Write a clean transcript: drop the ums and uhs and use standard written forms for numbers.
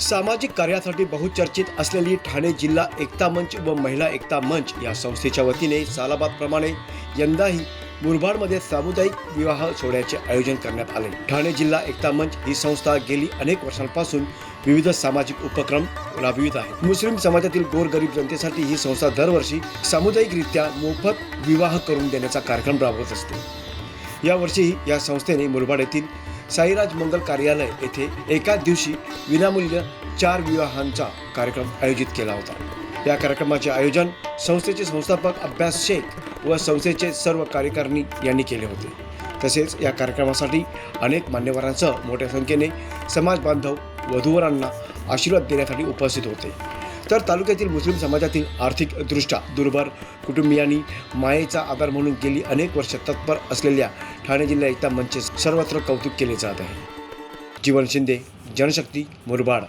सामाजिक कार्यासाठी बहुचर्चित असलेली ठाणे जिल्हा एकता मंच व महिला एकता मंच या संस्थेच्या वतीने सालाबादप्रमाणे यंदाही मुरबाडमध्ये सामुदायिक विवाह सोहळ्याचे आयोजन करण्यात आले। ठाणे जिल्हा एकता मंच ही संस्था गेली अनेक वर्षांपासून विविध सामाजिक उपक्रम राबवित आहे। मुस्लिम समाजातील गोरगरीब जनतेसाठी ही संस्था दरवर्षी सामुदायिकरित्या मोफत विवाह करून देण्याचा कार्यक्रम राबवत असते। यावर्षीही या संस्थेने मुरबाड येथील साईराज मंगल कार्यालय येथे एकाच दिवशी विनामूल्य 4 विवाहांचा कार्यक्रम आयोजित केला होता। या कार्यक्रमाचे आयोजन संस्थेचे संस्थापक अब्बास शेख व संस्थेचे सर्व कार्यकारिणी यांनी केले होते। तसेच या कार्यक्रमासाठी अनेक मान्यवरांसह मोठ्या संख्येने समाज बांधव वधूवरांना आशीर्वाद देण्यासाठी उपस्थित होते। तर तालुक्यातील मुस्लिम समाजातील आर्थिकदृष्ट्या दुर्बल कुटुंबियांनी मायेचा आधार म्हणून गेली अनेक वर्ष तत्पर असलेल्या ठाणे जिल्हा एकता मंचचे सर्वत्र कौतुक केले जात आहे। जीवन शिंदे, जनशक्ती, मुरबाड।